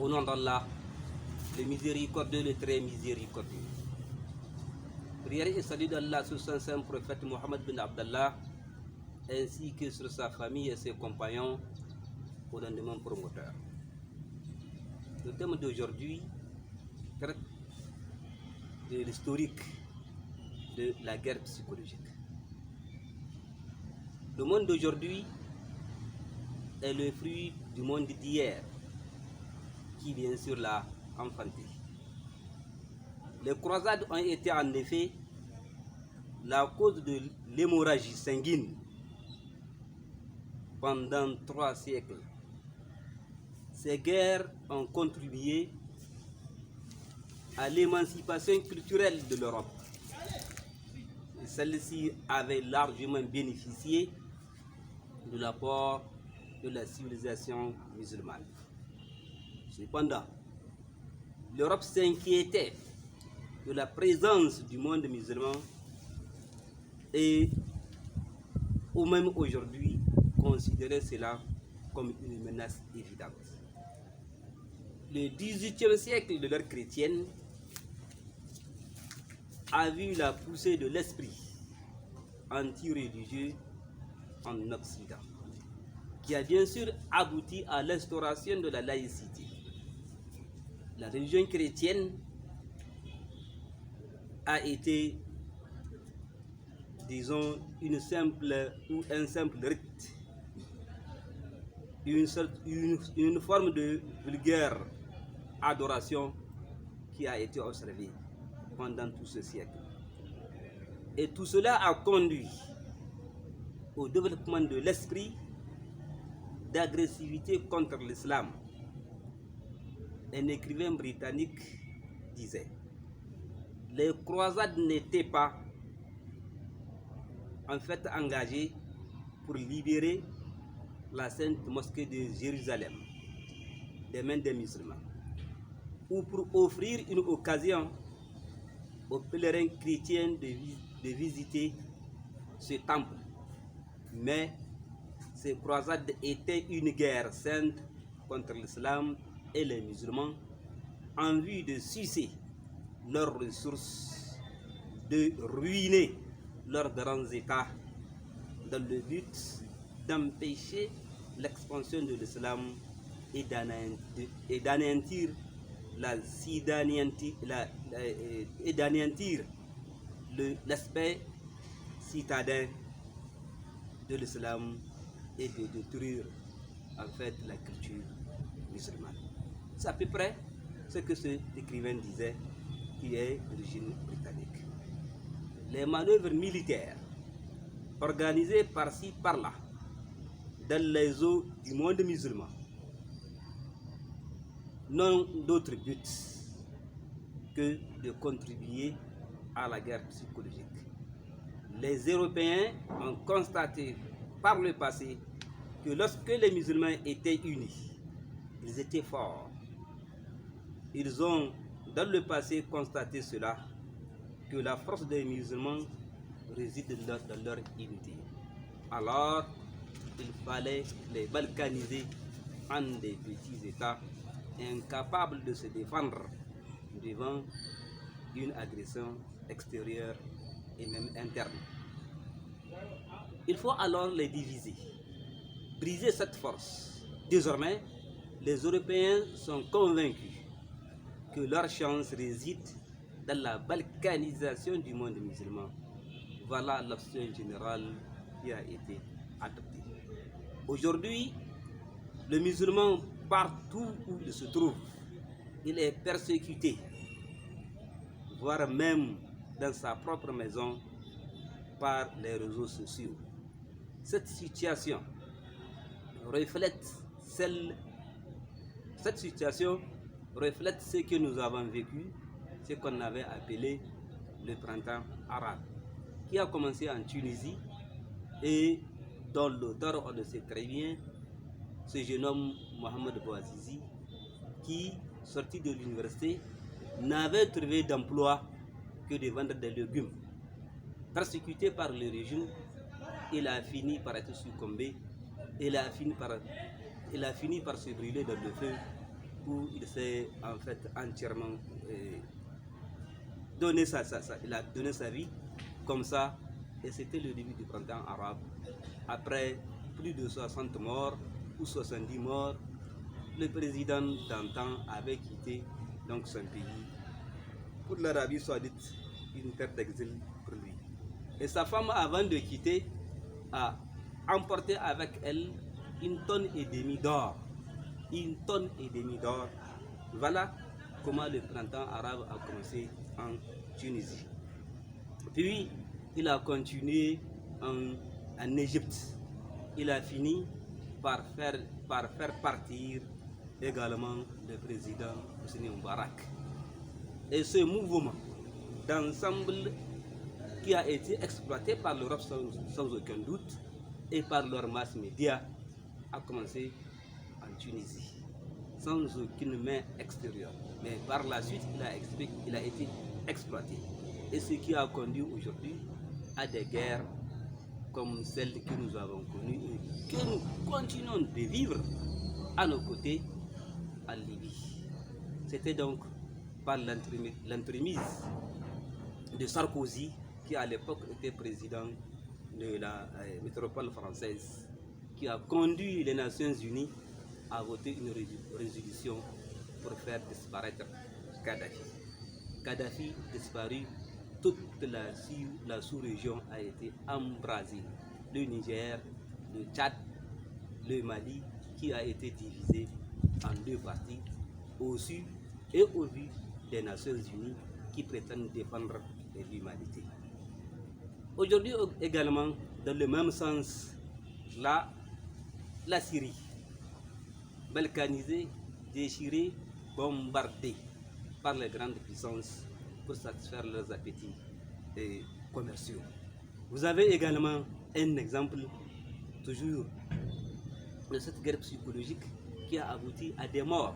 Au nom d'Allah, le miséricordieux, le très miséricordieux. Prière et salut d'Allah sur son saint prophète Mohammed bin Abdallah, ainsi que sur sa famille et ses compagnons, au nom de mon promoteur. Le thème d'aujourd'hui traite de l'historique de la guerre psychologique. Le monde d'aujourd'hui est le fruit du monde d'hier, qui bien sûr l'a enfanté. Les croisades ont été en effet la cause de l'hémorragie sanguine pendant 3 siècles. Ces guerres ont contribué à l'émancipation culturelle de l'Europe. Celle-ci avait largement bénéficié de l'apport de la civilisation musulmane. Cependant, l'Europe s'inquiétait de la présence du monde musulman et ou même aujourd'hui considérait cela comme une menace évidente. Le XVIIIe siècle de l'ère chrétienne a vu la poussée de l'esprit anti-religieux en Occident, qui a bien sûr abouti à l'instauration de la laïcité. La religion chrétienne a été, disons, un simple rite, une forme de vulgaire adoration qui a été observée pendant tout ce siècle. Et tout cela a conduit au développement de l'esprit d'agressivité contre l'islam. Un écrivain britannique disait: les croisades n'étaient pas en fait engagées pour libérer la sainte mosquée de Jérusalem des mains des musulmans, ou pour offrir une occasion aux pèlerins chrétiens de visiter ce temple. Mais ces croisades étaient une guerre sainte contre l'islam et les musulmans en vue de sucer leurs ressources, de ruiner leurs grands états dans le but d'empêcher l'expansion de l'islam et d'anéantir l'aspect citadin de l'islam et de détruire en fait la culture musulmane. C'est à peu près ce que cet écrivain disait, qui est d'origine britannique. Les manœuvres militaires organisées par-ci par-là dans les eaux du monde musulman n'ont d'autre but que de contribuer à la guerre psychologique. Les Européens ont constaté par le passé que lorsque les musulmans étaient unis, ils étaient forts. Ils ont dans le passé constaté cela, que la force des musulmans réside dans leur unité. Alors, il fallait les balkaniser en des petits États incapables de se défendre devant une agression extérieure et même interne. Il faut alors les diviser, briser cette force. Désormais, les Européens sont convaincus que leur chance réside dans la balkanisation du monde musulman. Voilà l'option générale qui a été adoptée. Aujourd'hui, le musulman, partout où il se trouve, il est persécuté, voire même dans sa propre maison, par les réseaux sociaux. Cette situation reflète ce que nous avons vécu, ce qu'on avait appelé le printemps arabe, qui a commencé en Tunisie et dont l'auteur, on le sait très bien, ce jeune homme Mohamed Bouazizi, qui, sorti de l'université, n'avait trouvé d'emploi que de vendre des légumes. Persécuté par le régime, il a fini par être succombé, il a fini par se brûler dans le feu où il s'est en fait entièrement il a donné sa vie comme ça, et c'était le début du printemps arabe. Après plus de 60 morts ou 70 morts, le président d'antan avait quitté donc son pays pour l'Arabie Saoudite, une terre d'exil pour lui. Et sa femme, avant de quitter, a emporté avec elle 1,5 tonne d'or. 1,5 tonne d'or. Voilà comment le printemps arabe a commencé en Tunisie. Puis, il a continué en Égypte. Il a fini par faire partir également le président Hosni Moubarak. Et ce mouvement d'ensemble qui a été exploité par l'Europe sans aucun doute et par leurs masses médias a commencé en Tunisie, sans aucune main extérieure. Mais par la suite, il a été exploité. Et ce qui a conduit aujourd'hui à des guerres comme celle que nous avons connue et que nous continuons de vivre à nos côtés en Libye. C'était donc par l'entremise de Sarkozy, qui à l'époque était président de la métropole française, qui a conduit les Nations Unies à voter une résolution pour faire disparaître Kadhafi. Kadhafi disparu, toute la sous-région a été embrasée. Le Niger, le Tchad, le Mali, qui a été divisé en deux parties, au sud et au vu des Nations Unies qui prétendent défendre l'humanité. Aujourd'hui également, dans le même sens, la Syrie, balkanisée, déchirée, bombardée par les grandes puissances pour satisfaire leurs appétits commerciaux. Vous avez également un exemple, toujours, de cette guerre psychologique qui a abouti à des morts.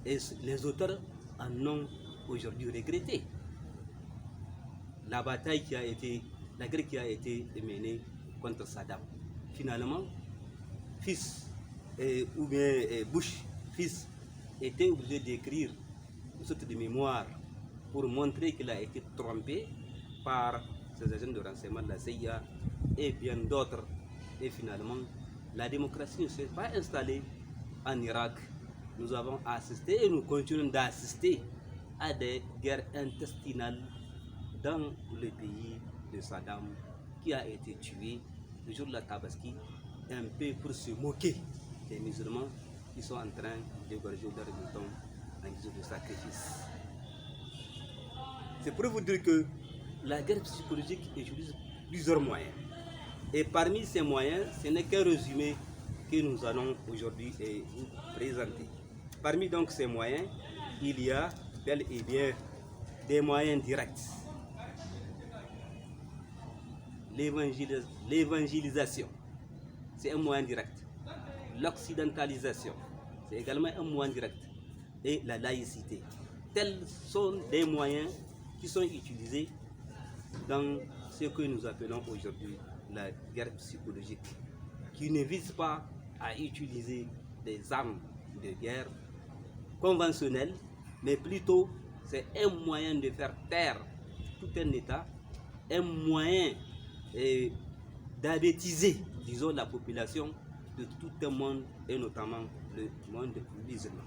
Et les auteurs en ont aujourd'hui regretté. La guerre qui a été menée contre Saddam. Finalement, Bush, fils, était obligé d'écrire une sorte de mémoire pour montrer qu'il a été trompé par ses agents de renseignement de la CIA et bien d'autres. Et finalement, la démocratie ne s'est pas installée en Irak. Nous avons assisté et nous continuons d'assister à des guerres intestinales dans le pays de Saddam, qui a été tué le jour de la Tabaski, un peu pour se moquer des musulmans qui sont en train d'égorger leurs moutons en guise de sacrifice. C'est pour vous dire que la guerre psychologique utilise plusieurs moyens. Et parmi ces moyens, ce n'est qu'un résumé que nous allons aujourd'hui vous présenter. Parmi donc ces moyens, il y a bel et bien des moyens directs. L'évangélisation, c'est un moyen direct. L'occidentalisation, c'est également un moyen direct. Et la laïcité. Tels sont des moyens qui sont utilisés dans ce que nous appelons aujourd'hui la guerre psychologique, qui ne vise pas à utiliser des armes de guerre conventionnelles, mais plutôt c'est un moyen de faire taire tout un État, un moyen d'abêtiser, disons, la population de tout un monde, et notamment le monde musulman.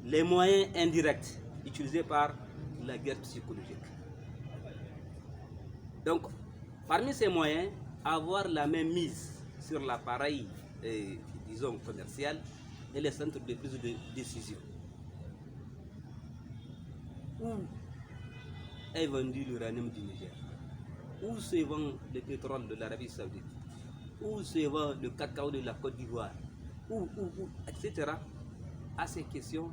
Les moyens indirects utilisés par la guerre psychologique. Donc, parmi ces moyens, avoir la même mise sur l'appareil, disons, commercial et les centres de prise de décision. Où est vendu l'uranium du Niger? Où se vend le pétrole de l'Arabie Saoudite? Où se vend le cacao de la Côte d'Ivoire? Où, etc. À ces questions,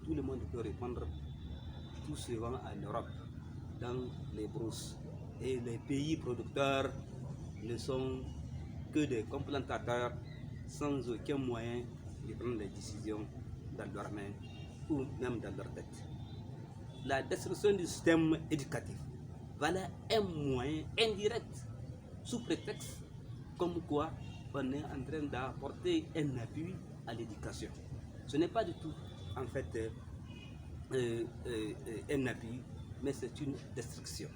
tout le monde peut répondre. Tout se vend en Europe, dans les brousses. Et les pays producteurs ne sont que des complantateurs sans aucun moyen de prendre des décisions dans leurs mains ou même dans leur tête. La destruction du système éducatif. Voilà un moyen indirect, sous prétexte comme quoi on est en train d'apporter un appui à l'éducation. Ce n'est pas du tout en fait un appui, mais c'est une destruction.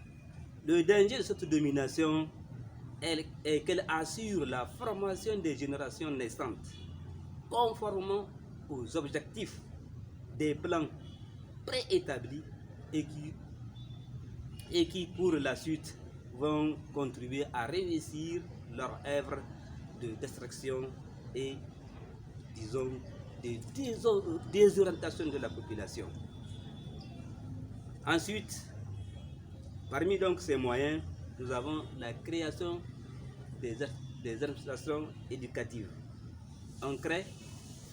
Le danger de cette domination est qu'elle assure la formation des générations naissantes conformément aux objectifs des plans préétablis et qui pour la suite vont contribuer à réussir leur œuvre de destruction et, disons, de désorientation de la population. Ensuite, parmi donc ces moyens, nous avons la création des administrations éducatives. On crée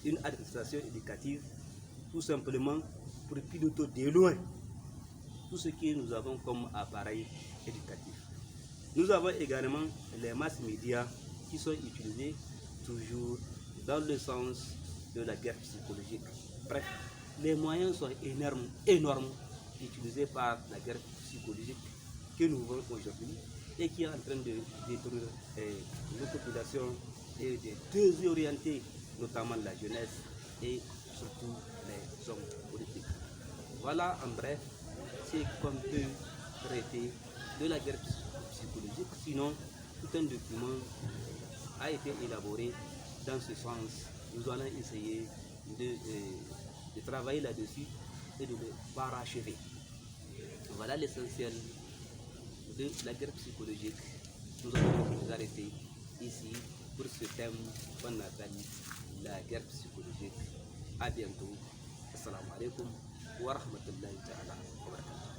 une administration éducative tout simplement pour piloter de loin tout ce que nous avons comme appareil éducatif. Nous avons également les mass médias qui sont utilisés toujours dans le sens de la guerre psychologique. Bref, les moyens sont énormes utilisés par la guerre psychologique que nous voyons aujourd'hui et qui est en train de détruire nos populations et de désorienter notamment la jeunesse et surtout les hommes politiques. Voilà en bref ce qu'on peut traiter de la guerre psychologique. Sinon, tout un document a été élaboré dans ce sens. Nous allons essayer de travailler là-dessus et de le parachever. Voilà l'essentiel de la guerre psychologique. Nous allons nous arrêter ici pour ce thème qu'on appelle la guerre psychologique. À bientôt. Assalamu alaikum wa rahmatullahi ta'ala wa barakatuh.